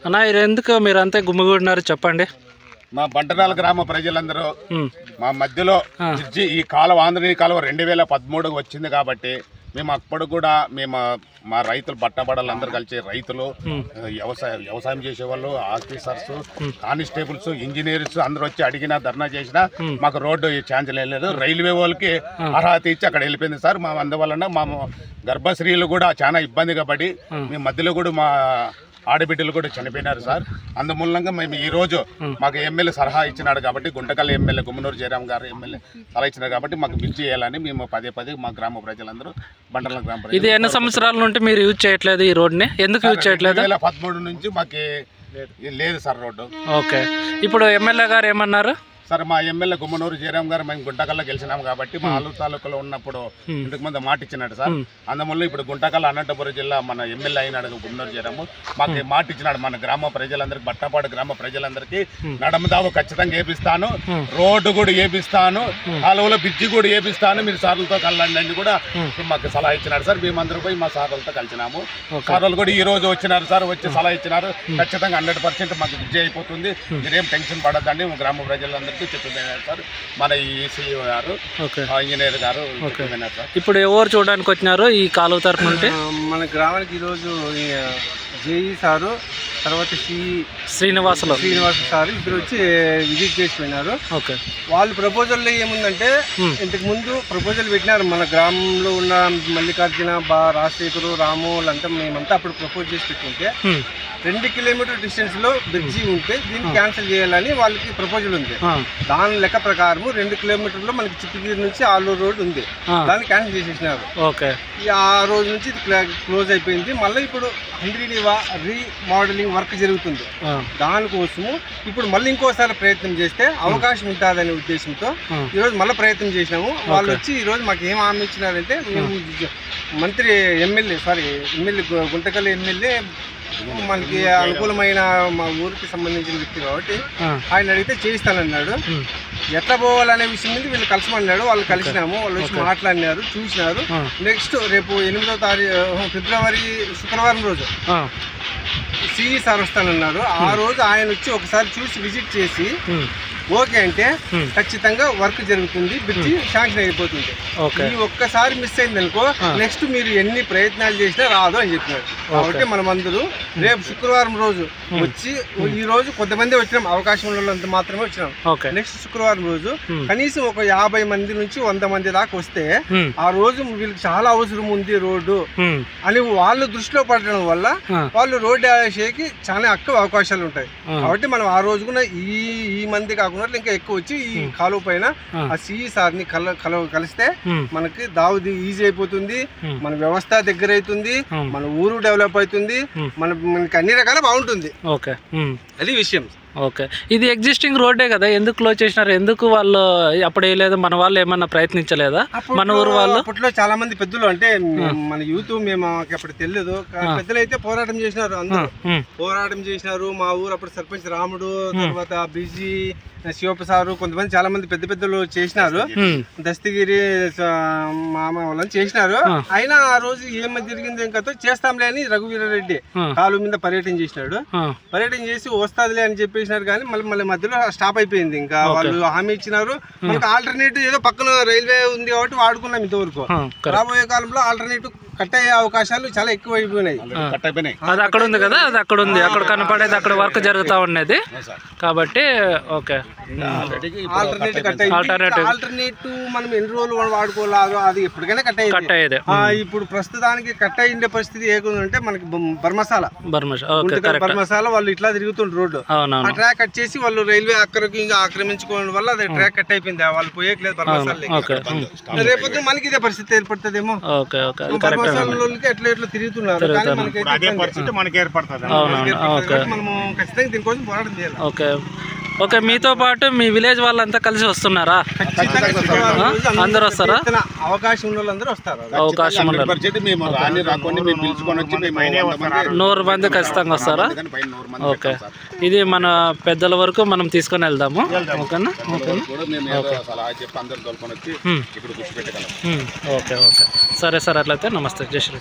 అన్నా ఇది ఎందుకు మీరు అంతే గుమిగూడినారు చెప్పండి. మా బంటనాల గ్రామ ప్రజలందరూ మా మధ్యలో బ్రిడ్జి ఈ కాలువ ఆంధ్రనీ కాలువ 2013 వచ్చింది కాబట్టి మేము అప్పుడు కూడా మేము మా రైతులు బట్టబడలందరూ కలిసి రైతులు వ్యవసాయం చేసేవాళ్ళు ఆఫీసర్స్ కానిస్టేబుల్స్ ఇంజనీర్స్ అందరూ వచ్చి అడిగినా ధర్నా చేసినా మాకు రోడ్డు ఛాన్స్ లేదు. రైల్వే వాళ్ళకి అర్హత ఇచ్చి అక్కడ వెళ్ళిపోయింది సార్. మా అందువలన మా గర్భశ్రీలు కూడా చాలా ఇబ్బందిగా పడి మేము మధ్యలో కూడా మా ఆడబిడ్డలు కూడా చనిపోయినారు సార్. అందుమూలంగా మేము ఈరోజు మాకు ఎమ్మెల్యే సలహా ఇచ్చినాడు కాబట్టి గుంటకల్ ఎమ్మెల్యే గుమ్మనూరు జయరాం గారు ఎమ్మెల్యే సలహా ఇచ్చినారు కాబట్టి మాకు బ్రిడ్జ్ చేయాలని మేము పదే మా గ్రామ ప్రజలందరూ బండల గ్రామ ప్రజలు. ఇది ఎన్ని సంవత్సరాల నుండి మీరు యూజ్ చేయట్లేదు ఈ రోడ్ని? ఎందుకు యూజ్ చేయట్లేదు? 2013 నుంచి మాకు లేదు సార్ రోడ్డు. ఓకే, ఇప్పుడు ఎమ్మెల్యే గారు ఏమన్నారు సార్? మా ఎమ్మెల్యే గుమ్మనూరు జయరాం గారు మేము గుంటకల్లో గెలిచినాము కాబట్టి మా ఆలూరు తాలూకాలో ఉన్నప్పుడు ఇంతకు ముందు మాట ఇచ్చినాడు సార్. అందువల్ల ఇప్పుడు గుంటకల్ అనంతపురం జిల్లా మన ఎమ్మెల్యే అయినాడు గుమ్మనూరు జయరాము. మాకు మాట ఇచ్చినాడు మన గ్రామ ప్రజలందరికీ బట్టపాడు గ్రామ ప్రజలందరికీ నడమదావు ఖచ్చితంగా వేపిస్తాను, రోడ్డు కూడా వేపిస్తాను, కాలువలో బ్రిడ్జి కూడా వేపిస్తాను, మీరు సార్లతో కలండి కూడా మాకు సలహా ఇచ్చినాడు సార్. మేమందరూ పోయి మా సార్లతో కలిసినాము. సార్లు కూడా ఈ రోజు వచ్చినారు సార్, వచ్చి సలహా ఇచ్చినారు. ఖచ్చితంగా 100% మాకు బ్రిడ్జి అయిపోతుంది, మీరేం టెన్షన్ పడద్దండి గ్రామ ప్రజలందరికీ చెప్పిపోయినారు సార్. మన ఈసీఓ గారు ఇంజనీర్ గారు చెప్పిపోయినారు సార్. ఇప్పుడు ఎవరు చూడడానికి వచ్చినారు ఈ కాలువ తరపు నుండి? మన గ్రామానికి ఈరోజు జేఈ సారు, తర్వాత శ్రీనివాస్ సార్ ఇద్దరు వచ్చి విజిట్ చేసిపోయినారు. ఓకే, వాళ్ళు ప్రపోజల్లో ఏముందంటే ఇంతకు ముందు ప్రపోజల్ పెట్టినారు. మన గ్రామంలో ఉన్న మల్లికార్జున రాజశేఖరు రాము వాళ్ళంతా మేమంతా అప్పుడు ప్రపోజ్ చేసి పెట్టుకుంటే 2 కిలోమీటర్ డిస్టెన్స్ లో బ్రిడ్జి ఉంటే దీన్ని క్యాన్సిల్ చేయాలని వాళ్ళకి ప్రపోజల్ ఉంది. దాని లెక్క ప్రకారం 2 కిలోమీటర్లో మనకి చిత్తగిరి నుంచి ఆలూరు రోడ్ ఉంది, దాన్ని క్యాన్సిల్ చేసేసినారు. ఆ రోజు నుంచి ఇది క్లోజ్ అయిపోయింది. మళ్ళీ ఇప్పుడు 100 రీమోడలింగ్ వర్క్ జరుగుతుంది. దానికోసము ఇప్పుడు మళ్ళీ ఇంకోసారి ప్రయత్నం చేస్తే అవకాశం ఉంటుందనే ఉద్దేశంతో ఈరోజు మళ్ళీ ప్రయత్నం చేసినాము. వాళ్ళు వచ్చి ఈరోజు మాకు ఏం హామీ ఇచ్చినారంటే, మేము మంత్రి ఎమ్మెల్యే గుంటకల్ ఎమ్మెల్యే మనకి అనుకూలమైన మా ఊరికి సంబంధించిన వ్యక్తి కాబట్టి ఆయన అడిగితే చేయిస్తానన్నాడు. ఎట్లా పోవాలనే విషయం మీద వీళ్ళు కలిసిమన్నాడు. వాళ్ళు కలిసినాము, వాళ్ళు వచ్చి మాట్లాడినారు, చూసినారు. నెక్స్ట్ రేపు 8వ తారీఖు ఫిబ్రవరి శుక్రవారం రోజు సిఈ సార్ వస్తానన్నారు. ఆ రోజు ఆయన వచ్చి ఒకసారి చూసి విజిట్ చేసి ఓకే అంటే ఖచ్చితంగా వర్క్ జరుగుతుంది, బ్రిడ్జి శాంక్షన్ అయిపోతుంది. ఈ ఒక్కసారి మిస్ అయింది అనుకో నెక్స్ట్ మీరు ఎన్ని ప్రయత్నాలు చేసినా రాదు అని చెప్పినారు. కాబట్టి మనం అందరూ రేపు శుక్రవారం రోజు వచ్చి, ఈ రోజు కొంతమంది వచ్చినాం, అవకాశం ఉన్నంత మాత్రమే వచ్చినాం. నెక్స్ట్ శుక్రవారం రోజు కనీసం ఒక 50 మంది నుంచి 100 మంది దాకా వస్తే ఆ రోజు వీళ్ళకి చాలా అవసరం ఉంది రోడ్డు అని వాళ్ళు దృష్టిలో పడడం వల్ల వాళ్ళు రోడ్డు వేసేకి చాలా ఎక్కువ అవకాశాలు ఉంటాయి. కాబట్టి మనం ఆ రోజు కూడా ఈ మంది కాకుండా ఇంకా ఎక్కువ వచ్చి ఈ కాలువ పైన ఆ సిఈ సార్ ని కలిస్తే మనకి దావుది ఈజీ అయిపోతుంది, మన వ్యవస్థ దగ్గర అవుతుంది, మన ఊరు డెవలప్ అవుతుంది, మనకి అన్ని రకాల బాగుంటుంది. అది విషయం. ఓకే, ఇది ఎగ్జిస్టింగ్ రోడ్డే కదా, ఎందుకు క్లోజ్ చేసినారు? ఎందుకు వాళ్ళు అప్పుడు వేయలేదు? మన వాళ్ళు ఏమన్నా ప్రయత్నించలేదా? మన ఊరు వాళ్ళు అప్పట్లో చాలా మంది పెద్దలు అంటే మన యూత్ మేము అప్పుడు తెలియదు, పెద్దలు అయితే పోరాటం చేసినారు, అందరూ పోరాటం చేసినారు. మా ఊరు అప్పుడు సర్పంచ్ రాముడు, తర్వాత బిజీ శివప్రసాద్, కొంతమంది చాలా మంది పెద్దలు చేసినారు, దస్తగిరి మామ వాళ్ళని చేసినారు. అయినా ఆ రోజు ఏమని జరిగింది ఇంకా చేస్తాంలే అని రఘువీరారెడ్డి కాలు మీద పర్యటన చేసినాడు. పర్యటన చేసి వస్తాదిలే అని చెప్పేసినారు, కానీ మళ్ళీ మధ్యలో స్టాప్ అయిపోయింది. ఇంకా వాళ్ళు హామీ ఇచ్చినారు, మనకు ఆల్టర్నేటివ్ ఏదో పక్కన రైల్వే ఉంది కాబట్టి వాడుకున్నాం ఇంతవరకు. రాబోయే కాలంలో ఆల్టర్నేటివ్ కట్ అయ్యే అవకాశాలు చాలా ఎక్కువ అయిపోయినాయి. అది అక్కడ ఉంది కదా, అది అక్కడ ఉంది, అక్కడ కనపడేది, అక్కడ వర్క్ జరుగుతూ ఉన్నది కాబట్టి. ఓకే, ఆల్టర్నేటివ్ మనం ఎన్ని రోజులు వాడుకోలేదు, అది ఎప్పటికైనా కట్ అయ్యేది. ఇప్పుడు ప్రస్తుతానికి కట్ అయ్యే పరిస్థితి ఏముందంటే మనకి బర్మసాల వాళ్ళు ఇట్లా తిరుగుతుండ్రు రోడ్డు, ఆ ట్రాక్ కట్ చేసి వాళ్ళు రైల్వే ఆక్రమించుకోవడం వల్ల అది ట్రాక్ కట్ అయిపోయింది, వాళ్ళు పోయేయట్లేదు బర్మసాల. రేపొద్దు మనకి ఇదే పరిస్థితి ఏర్పడుతుందేమో. ఎట్లా ఎట్లా తిరుగుతున్నారు, మనకి ఏర్పడుతుంది. మనము ఖచ్చితంగా దీనికోసం పోరాటం చేయాలి. ఓకే, మీతో పాటు మీ విలేజ్ వాళ్ళంతా కలిసి వస్తున్నారా? అందరు వస్తారా? అవకాశం ఉన్న వాళ్ళందరూ వస్తారు. అవకాశం 100 మంది ఖచ్చితంగా వస్తారా? ఓకే, ఇది మన పెద్దల వరకు మనం తీసుకొని వెళ్దాము. ఓకేనా? ఓకే, సరే సార్, అట్లయితే నమస్తే, జై శ్రీ.